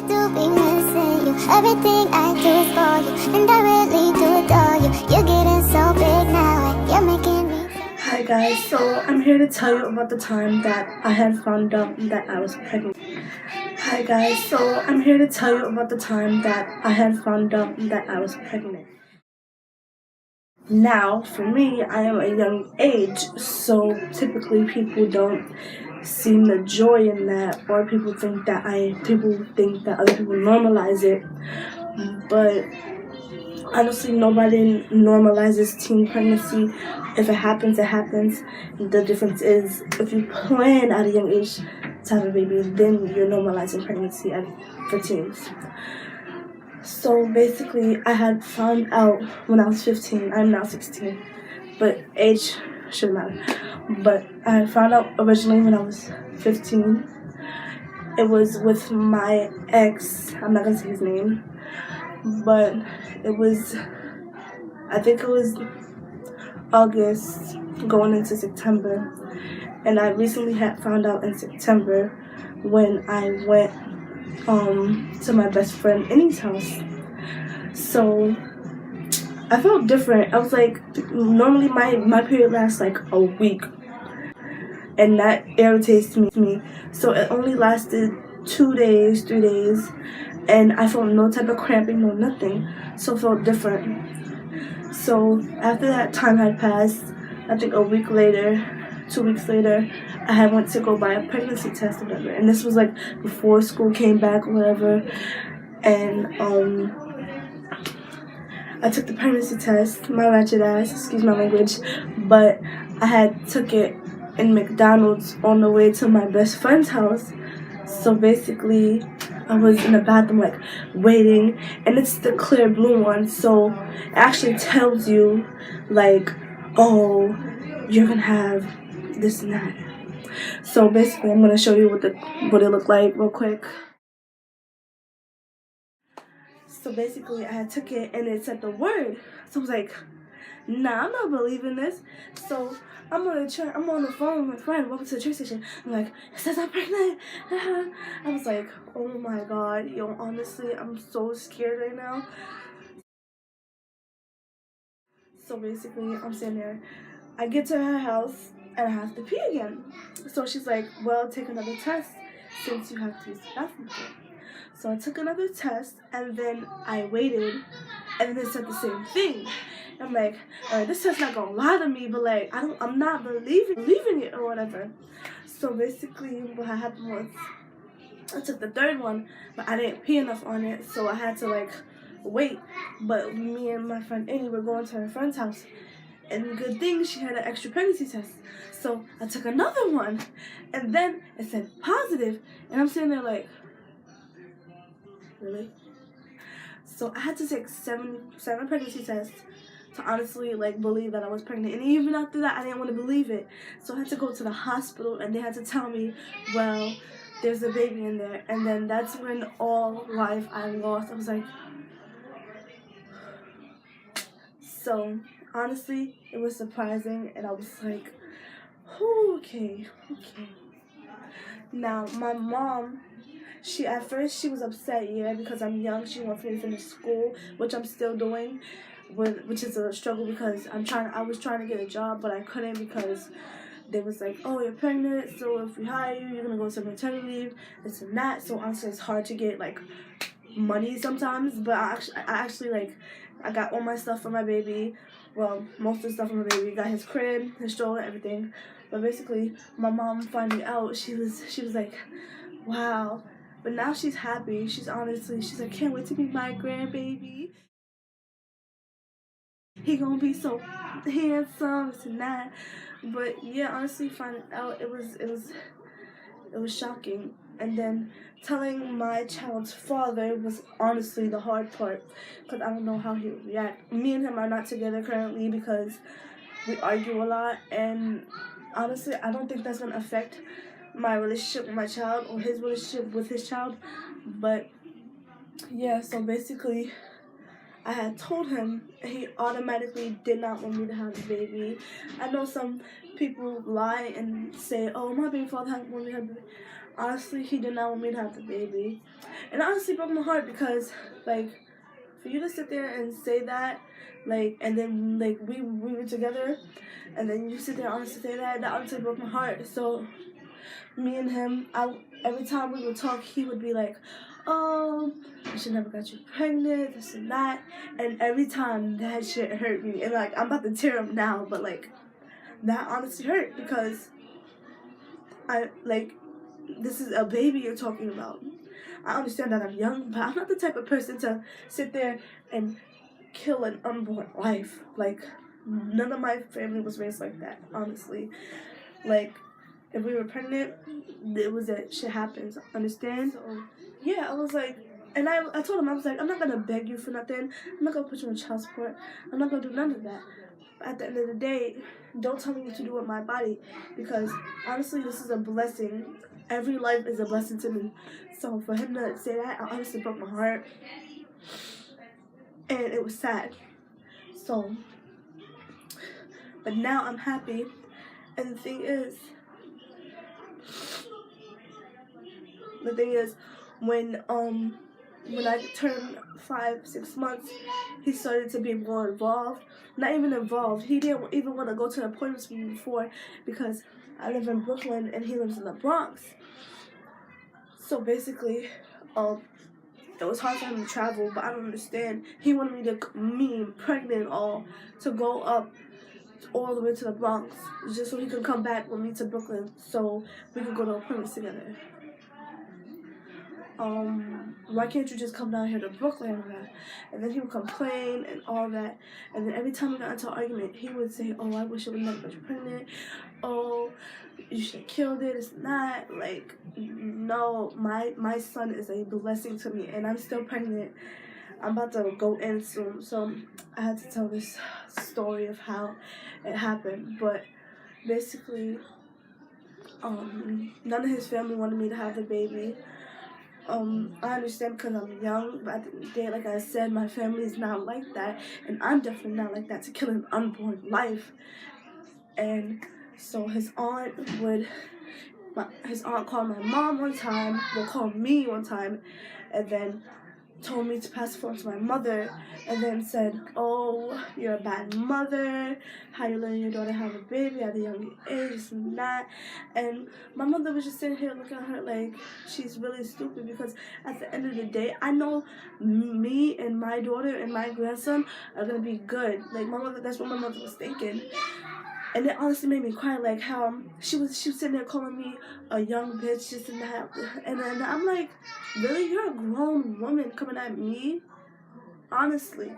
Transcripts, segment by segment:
do be missing you. Everything I do is for you, and I really do adore you. You're getting so big now, and you're making me. Hi guys, so I'm here to tell you about the time that I had found out that I was pregnant. Hi guys, so I'm here to tell you about the time that I had found out that I was pregnant. Now, for me, I am a young age, so typically people don't see the joy in that, or people think that other people normalize it. But honestly, nobody normalizes teen pregnancy. If it happens, it happens. The difference is if you plan at a young age to have a baby, then you're normalizing pregnancy for teens. So basically, I had found out when I was 15. I'm now 16, but age shouldn't matter. But I had found out originally when I was 15. It was with my ex. I'm not gonna say his name, but I think it was August going into September, and I recently had found out in September when I went to my best friend Annie's house. So I felt different. I was like, normally my period lasts like a week, and that irritates me. So it only lasted 2 days, 3 days, and I felt no type of cramping, no nothing. So it felt different. So after that time had passed, I think a week later, 2 weeks later, I had went to go buy a pregnancy test or whatever. And this was like before school came back or whatever. And I took the pregnancy test, my ratchet ass, excuse my language, but I had took it in McDonald's on the way to my best friend's house. So basically, I was in the bathroom like waiting, and it's the clear blue one, so it actually tells you like, oh, you're gonna have this and that. So basically, I'm gonna show you what it looked like real quick. So basically, I had took it and it said the word. So I was like, nah, I'm not believing this. So I'm on the phone with my friend, welcome to the train station. I'm like, it says I'm pregnant. I was like, oh my god, yo, honestly, I'm so scared right now. So basically, I'm sitting there. I get to her house and I have to pee again. So she's like, well, take another test since you have to use the bathroom again. So I took another test and then I waited and then it said the same thing. I'm like, this test's not gonna lie to me, but like I'm not believing it or whatever. So basically what happened was I took the third one, but I didn't pee enough on it, so I had to like wait. But me and my friend Annie were going to her friend's house, and good thing she had an extra pregnancy test. So I took another one, and then it said positive, and I'm sitting there like, really? So I had to take seven pregnancy tests to honestly like believe that I was pregnant, and even after that I didn't want to believe it. So I had to go to the hospital and they had to tell me, well, there's a baby in there. And then that's when all life I lost. I was like, so honestly it was surprising, and I was like, okay. Now my mom, at first she was upset, because I'm young. She wants me to finish school, which I'm still doing, which is a struggle because I was trying to get a job, but I couldn't because they was like, oh, you're pregnant, so if we hire you, you're gonna go to maternity leave, this and that. So honestly, it's hard to get like money sometimes. But I actually like, I got all my stuff for my baby. Well, most of the stuff for my baby. Got his crib, his stroller, everything. But basically, my mom finding out, she was like, wow. But now she's happy. She's like, can't wait to meet my grandbaby. He gonna be so handsome, this and that. But yeah, honestly, finding out, it was shocking. And then telling my child's father was honestly the hard part, because I don't know how he would react. Me and him are not together currently because we argue a lot, and honestly, I don't think that's gonna affect my relationship with my child or his relationship with his child. But yeah, so basically I had told him, and he automatically did not want me to have a baby. I know some people lie and say, oh, my baby father wanted me to have a baby. honestly, he did not want me to have the baby. And it honestly broke my heart because, like, for you to sit there and say that, like, and then, like, we were together, and then you sit there and honestly say that honestly broke my heart. So, me and him, every time we would talk, he would be like, oh, I should never got you pregnant, this and that. And every time that shit hurt me. And, like, I'm about to tear up now, but, like, that honestly hurt because this is a baby you're talking about. I understand that I'm young, but I'm not the type of person to sit there and kill an unborn life. Like, none of my family was raised like that, honestly. Like, if we were pregnant, it was that shit happens, understand? So, yeah, I was like, and I told him, I was like, I'm not going to beg you for nothing. I'm not going to put you on child support. I'm not going to do none of that. At the end of the day, don't tell me what to do with my body, because honestly, this is a blessing. Every life is a blessing to me. So for him to say that, I honestly broke my heart, and it was sad. So, but now I'm happy, and the thing is, when I turned 5-6 months, he started to be more involved. Not even involved. He didn't even want to go to appointments with me before because I live in Brooklyn and he lives in the Bronx. So basically, it was hard for him to travel, but I don't understand. He wanted me pregnant, to go up all the way to the Bronx just so he could come back with me to Brooklyn so we could go to appointments together. Why can't you just come down here to Brooklyn and all that? And then he would complain and all that. And then every time we got into an argument, he would say, oh, I wish I would never got you pregnant. Oh, you should have killed it. It's not. Like, no, my son is a blessing to me, and I'm still pregnant. I'm about to go in soon, so I had to tell this story of how it happened. But basically, none of his family wanted me to have the baby. I understand because I'm young, but at the end of the day, like I said, my family is not like that, and I'm definitely not like that to kill an unborn life. And so his aunt called my mom one time, called me one time, and then told me to pass the phone to my mother, and then said, oh, you're a bad mother, how you letting your daughter have a baby at a young age, this and that. And my mother was just sitting here looking at her like she's really stupid, because at the end of the day, I know me and my daughter and my grandson are going to be good. Like, that's what my mother was thinking. And it honestly made me cry, like how she was sitting there calling me a young bitch, this and that. And then I'm like, really? You're a grown woman coming at me? Honestly.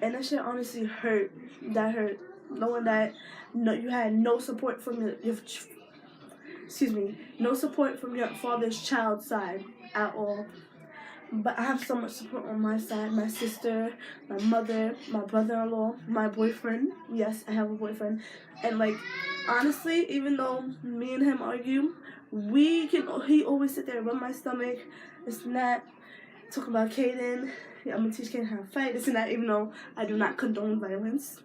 And that shit honestly hurt. That hurt. Knowing that you had no support from no support from your father's child side at all. But I have so much support on my side. My sister, my mother, my brother-in-law, my boyfriend. Yes, I have a boyfriend. And, like, honestly, even though me and him argue, he always sit there and rub my stomach, this and that, talk about Kaden. I'm going to teach Kaden how to fight, this and that, even though I do not condone violence.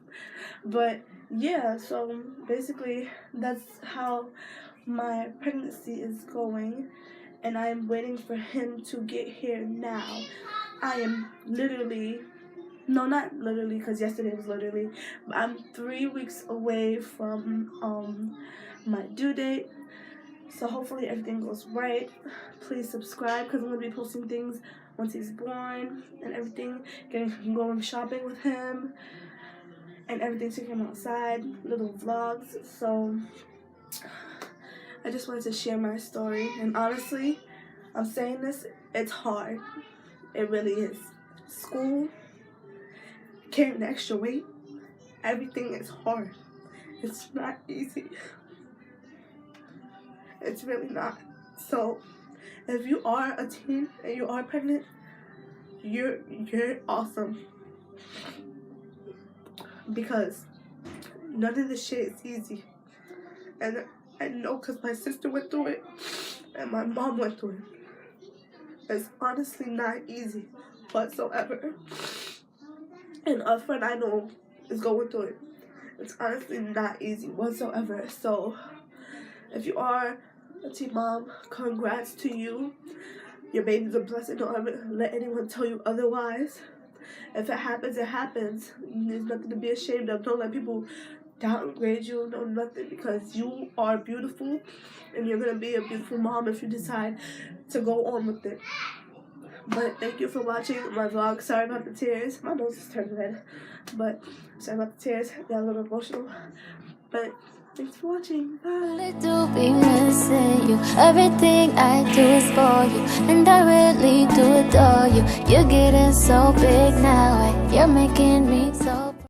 But, yeah, so basically, that's how my pregnancy is going. And I am waiting for him to get here now. I am not literally, because yesterday was literally, but I'm 3 weeks away from my due date. So hopefully everything goes right. Please subscribe, because I'm going to be posting things once he's born and everything. Going shopping with him and everything, taking him outside, little vlogs. So I just wanted to share my story, and honestly, I'm saying this, it's hard. It really is. School, carrying the extra weight, everything is hard. It's not easy. It's really not. So, if you are a teen and you are pregnant, you're awesome. Because none of this shit is easy. And I know because my sister went through it and my mom went through it. It's honestly not easy whatsoever. And a friend I know is going through it. It's honestly not easy whatsoever. So if you are Auntie Mom, congrats to you. Your baby's a blessing. Don't ever let anyone tell you otherwise. If it happens, it happens. There's nothing to be ashamed of. Don't let people downgrade you, no nothing, because you are beautiful and you're going to be a beautiful mom if you decide to go on with it. But thank you for watching my vlog. Sorry about the tears. My nose is turning red. But sorry about the tears. Got a little emotional. But thanks for watching. Bye. To be missing you. Everything I do is for you, and I really do adore you. You're getting so big now, and you're making me so